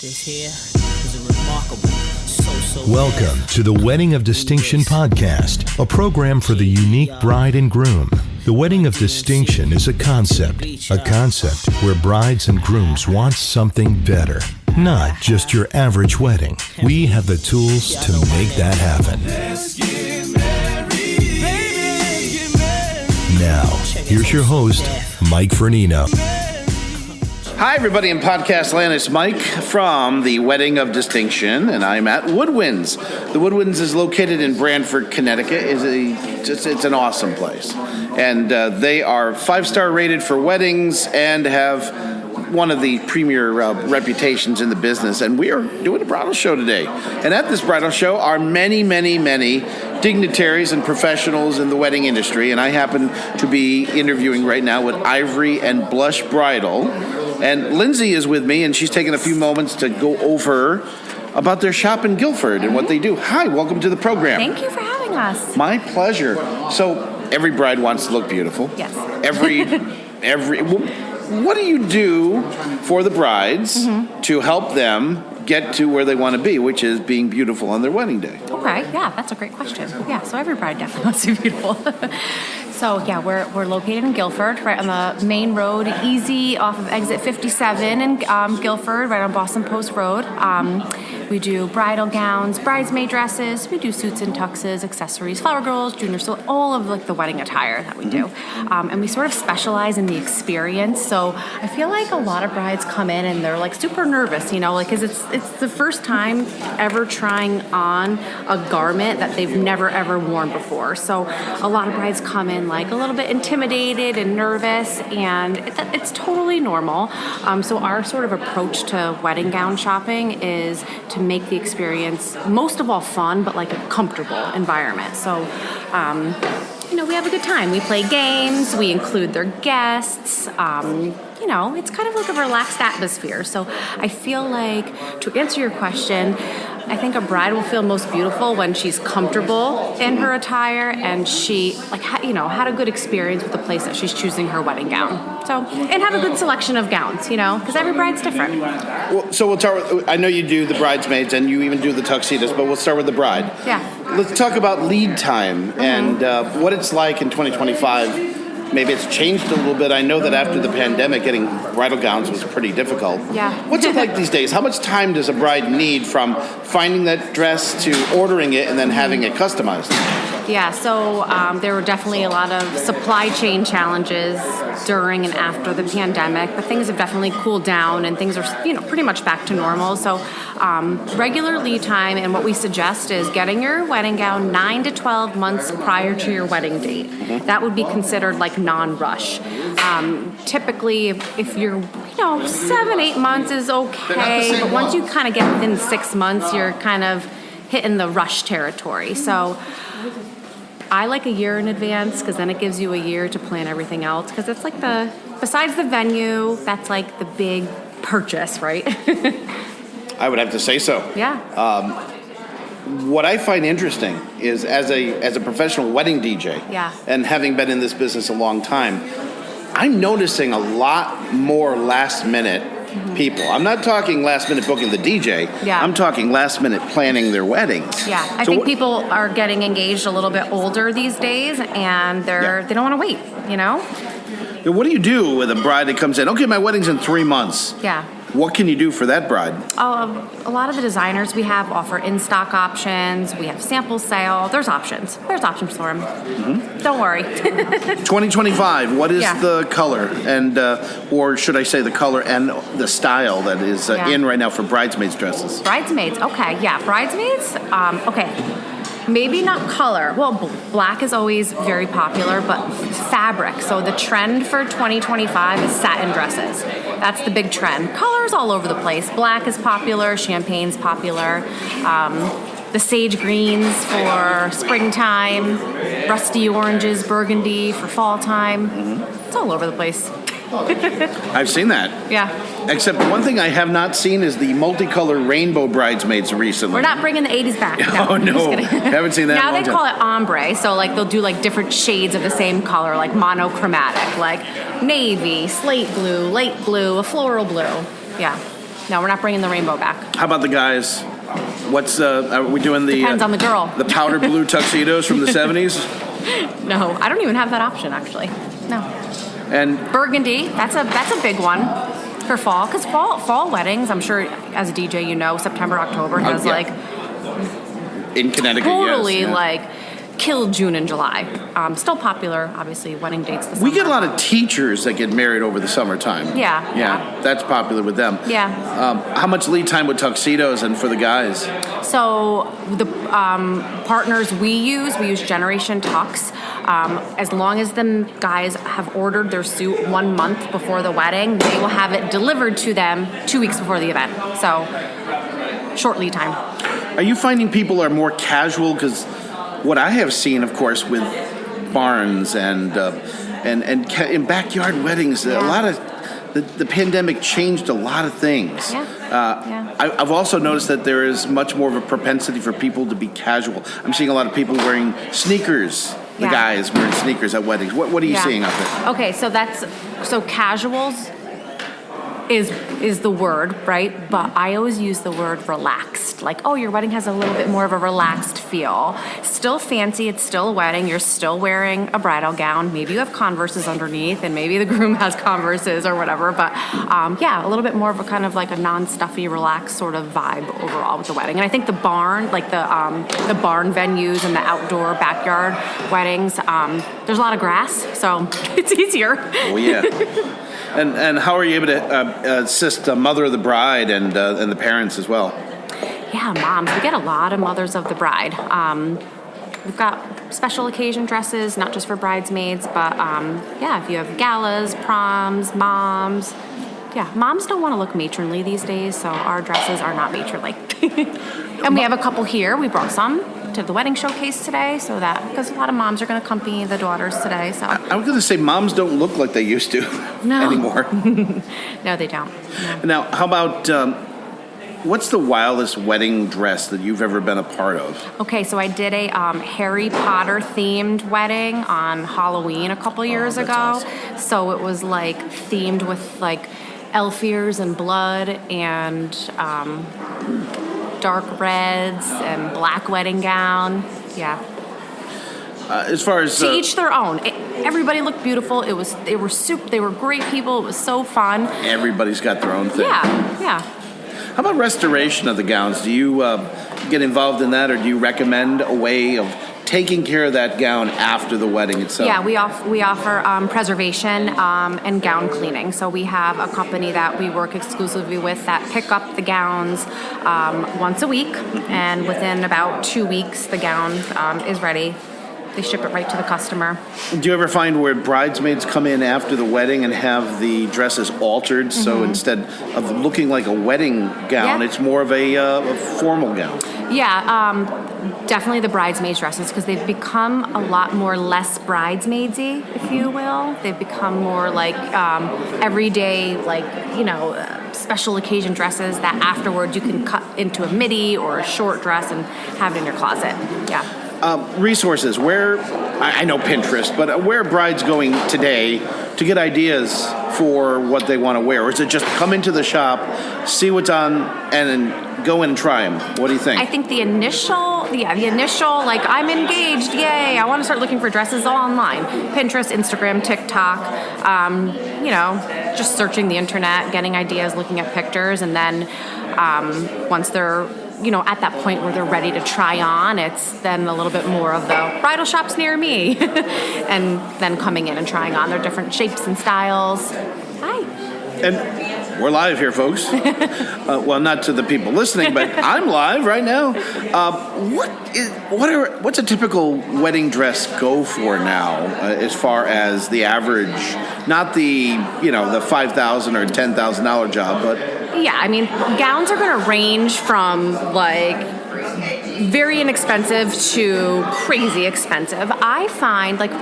This here is a remarkable, Welcome to the Wedding of Distinction podcast, a program for the unique bride and groom. The Wedding of Distinction is a concept where brides and grooms want something better. Not just your average wedding. We have the tools to make that happen. Now, here's your host, Mike Fernino. Hi, everybody in podcast land. It's Mike from the Wedding of Distinction, and I'm at Woodwinds. The Woodwinds is located in Brantford, Connecticut. It's an awesome place. And they are 5-star rated for weddings and have one of the premier reputations in the business. And we are doing a bridal show today. And at this bridal show are many, many, many dignitaries and professionals in the wedding industry. And I happen to be interviewing right now with Ivory and Blush Bridal. And Lindsey is with me, and she's taking a few moments to go over about their shop in Guilford and what they do. Hi, welcome to the program. Thank you for having us. My pleasure. So every bride wants to look beautiful. Yes. What do you do for the brides to help them get to where they want to be, which is being beautiful on their wedding day? Okay, yeah, that's a great question. Yeah, so every bride definitely wants to be beautiful. So yeah, we're located in Guilford, right on the main road, easy off of exit 57 in Guilford, right on Boston Post Road. We do bridal gowns, bridesmaid dresses. We do suits and tuxes, accessories, flower girls, junior, so all of like the wedding attire that we do. And we sort of specialize in the experience. So I feel like a lot of brides come in and they're like super nervous, you know, like because it's the first time ever trying on a garment that they've never ever worn before. So a lot of brides come in like a little bit intimidated and nervous, and it's totally normal. So our sort of approach to wedding gown shopping is to make the experience most of all fun, but like a comfortable environment. So, we have a good time. We play games, we include their guests, it's kind of like a relaxed atmosphere. So I feel like, to answer your question, I think a bride will feel most beautiful when she's comfortable in her attire and she, had a good experience with the place that she's choosing her wedding gown. So, and have a good selection of gowns, because every bride's different. Well, so we'll start with, I know you do the bridesmaids and you even do the tuxedos, but we'll start with the bride. Yeah. Let's talk about lead time and what it's like in 2025. Maybe it's changed a little bit. I know that after the pandemic, getting bridal gowns was pretty difficult. Yeah. What's it like these days? How much time does a bride need from finding that dress to ordering it and then having it customized? Yeah, so there were definitely a lot of supply chain challenges during and after the pandemic, but things have definitely cooled down and things are, pretty much back to normal. So regular lead time, and what we suggest is getting your wedding gown 9 to 12 months prior to your wedding date. That would be considered like non-rush. Typically, if you're 7-8 months is okay, but once you kind of get within 6 months, you're kind of hitting the rush territory. So I like a year in advance because then it gives you a year to plan everything else, because it's like besides the venue, that's like the big purchase, right? I would have to say so. Yeah. What I find interesting is as a professional wedding DJ, and having been in this business a long time, I'm noticing a lot more last minute people. I'm not talking last minute booking the DJ. Yeah. I'm talking last minute planning their weddings. Yeah. I think people are getting engaged a little bit older these days, and they don't want to wait, What do you do with a bride that comes in? Okay, my wedding's in 3 months. Yeah. What can you do for that bride? A lot of the designers we have offer in-stock options. We have sample sale. There's options. There's options for them. Don't worry. 2025, what is the color and, or should I say the color and the style that is in right now for bridesmaids dresses? Bridesmaids, okay. Yeah, bridesmaids, okay. Maybe not color. Well, black is always very popular, but fabric. So the trend for 2025 is satin dresses. That's the big trend. Colors all over the place. Black is popular. Champagne's popular. The sage greens for springtime. Rusty oranges, burgundy for fall time. It's all over the place. I've seen that. Yeah. Except one thing I have not seen is the multicolored rainbow bridesmaids recently. We're not bringing the 80s back. No, oh, no. Haven't seen that now in a long they call it ombre, so like they'll do like different shades of the same color, like monochromatic, like navy, slate blue, light blue, a floral blue. Yeah. No, we're not bringing the rainbow back. How about the guys? What's are we doing the Depends on the girl. the powder blue tuxedos from the 70s? No, I don't even have that option actually. No. And Burgundy, that's a big one for fall, because fall weddings, I'm sure as a DJ you know, September, October has yeah. like in Connecticut, totally yes, yeah. like killed June and July. Still popular, obviously, wedding dates this We summer. get a lot of teachers that get married over the summertime. Yeah. That's popular with them. Yeah. How much lead time with tuxedos and for the guys? So the partners we use Generation Tux. As long as the guys have ordered their suit 1 month before the wedding, they will have it delivered to them 2 weeks before the event. So short lead time. Are you finding people are more casual? Because what I have seen, of course, with barns and in backyard weddings, a lot of the pandemic changed a lot of things. I've also noticed that there is much more of a propensity for people to be casual. I'm seeing a lot of people wearing sneakers. The guys wearing sneakers at weddings. What are you seeing out there? Okay, so casuals is the word, right? But I always use the word relaxed. Like, oh, your wedding has a little bit more of a relaxed feel. Still fancy, it's still a wedding. You're still wearing a bridal gown. Maybe you have Converses underneath, and maybe the groom has Converses or whatever. But a little bit more of a kind of like a non-stuffy, relaxed sort of vibe overall with the wedding. And I think the barn, like the barn venues and the outdoor backyard weddings, there's a lot of grass, so it's easier. Oh yeah. And how are you able to assist the mother of the bride and the parents as well? Yeah, moms. We get a lot of mothers of the bride. We've got special occasion dresses, not just for bridesmaids, but if you have galas, proms, moms. Yeah, moms don't want to look matronly these days, so our dresses are not matronly. And we have a couple here. We brought some to the wedding showcase today, so that because a lot of moms are going to accompany the daughters today. So I was going to say moms don't look like they used to anymore. No, they don't. No. Now, how about what's the wildest wedding dress that you've ever been a part of? Okay, so I did a Harry Potter themed wedding on Halloween a couple years ago. Awesome. So it was like themed with like elf ears and blood and dark reds and black wedding gown. Yeah. As far as to each their own. Everybody looked beautiful. They were great people. It was so fun. Everybody's got their own thing. Yeah. How about restoration of the gowns? Do you get involved in that, or do you recommend a way of taking care of that gown after the wedding itself? Yeah, we offer preservation and gown cleaning. So we have a company that we work exclusively with that pick up the gowns once a week, and within about 2 weeks, the gown is ready. They ship it right to the customer. Do you ever find where bridesmaids come in after the wedding and have the dresses altered? Mm-hmm. So instead of looking like a wedding gown, it's more of a formal gown? Yeah, definitely the bridesmaids dresses, because they've become a lot more less bridesmaidsy, if you will. They've become more like everyday, like, special occasion dresses that afterwards you can cut into a midi or a short dress and have it in your closet. Yeah. Resources, where, I know Pinterest, but where are brides going today to get ideas for what they want to wear? Or is it just come into the shop, see what's on, and then go in and try them? What do you think? I think the initial, like, I'm engaged, yay, I want to start looking for dresses all online. Pinterest, Instagram, TikTok, just searching the internet, getting ideas, looking at pictures, and then once they're at that point where they're ready to try on, it's then a little bit more of the bridal shops near me and then coming in and trying on their different shapes and styles. Hi. And we're live here, folks. Well, not to the people listening, but I'm live right now. What's a typical wedding dress go for now, as far as the average, not the the $5,000 or $10,000 job, but yeah, I mean, gowns are going to range from like very inexpensive to crazy expensive. I find like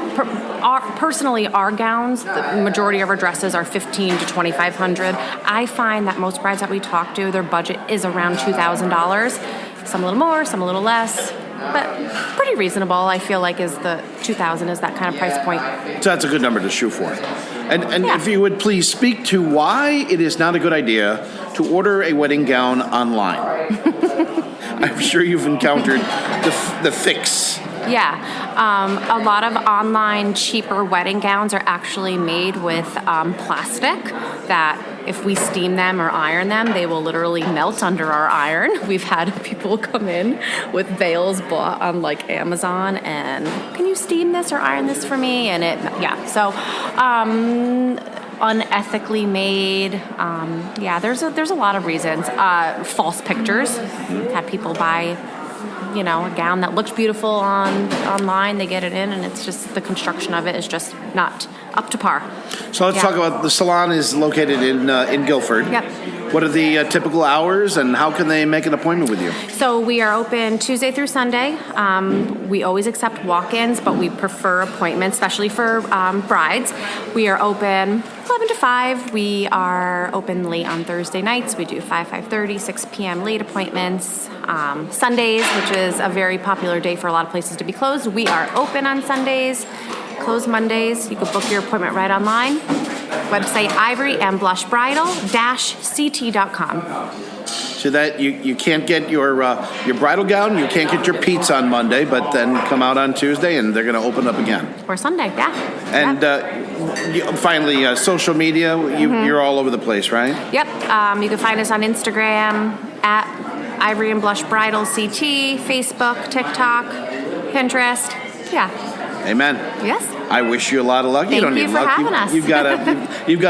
personally our gowns, the majority of our dresses are $1,500 to $2,500. I find that most brides that we talk to, their budget is around $2,000. Some a little more, some a little less, but pretty reasonable. I feel like is the $2,000 is that kind of price point. So that's a good number to shoot for. And if you would please speak to why it is not a good idea to to order a wedding gown online. I'm sure you've encountered the fix. Yeah, a lot of online cheaper wedding gowns are actually made with plastic that if we steam them or iron them, they will literally melt under our iron. We've had people come in with veils bought on like Amazon and, can you steam this or iron this for me? And so unethically made. There's a lot of reasons. False pictures. Had people buy a gown that looks beautiful online, they get it in, and it's just the construction of it is just not up to par. So let's talk about the salon is located in Guilford. Yep. What are the typical hours, and how can they make an appointment with you? So we are open Tuesday through Sunday. We always accept walk-ins, but we prefer appointments, especially for brides. We are open 11 to 5. We are open late on Thursday nights. We do 5:30, 6 p.m. late appointments. Sundays, which is a very popular day for a lot of places to be closed. We are open on Sundays, closed Mondays. You can book your appointment right online. Website Ivory and blushbridal-ct.com. So that you can't get your bridal gown, you can't get your pizza on Monday, but then come out on Tuesday and they're going to open up again. Or Sunday, yeah. And finally, social media, you're all over the place, right? Yep. You can find us on Instagram at Ivory and Blush Bridal CT, Facebook, TikTok, Pinterest. Yeah. Amen. Yes. I wish you a lot of luck. Thank don't you need for luck. having us. You've got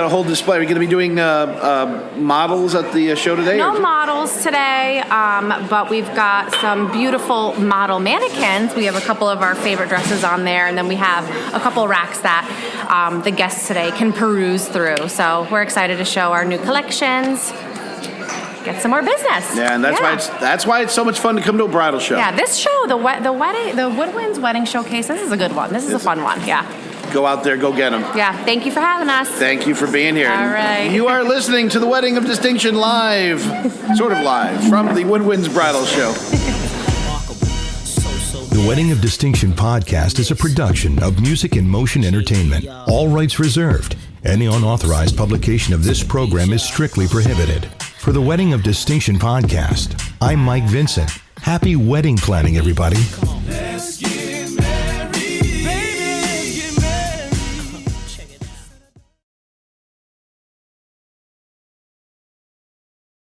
a whole display. Are you going to be doing models at the show today? No models today, but we've got some beautiful model mannequins. We have a couple of our favorite dresses on there, and then we have a couple racks that the guests today can peruse through. So we're excited to show our new collections. Get some more business. Yeah, and that's why it's so much fun to come to a bridal show. Yeah, this show, the Woodwinds Wedding Showcase, this is a good one. This is a fun one, yeah. Go out there, go get them. Yeah, thank you for having us. Thank you for being here. All right. You are listening to the Wedding of Distinction live, sort of live, from the Woodwinds Bridal Show. The Wedding of Distinction podcast is a production of Music and Motion Entertainment. All rights reserved. Any unauthorized publication of this program is strictly prohibited. For the Wedding of Distinction podcast, I'm Mike Vincent. Happy wedding planning, everybody.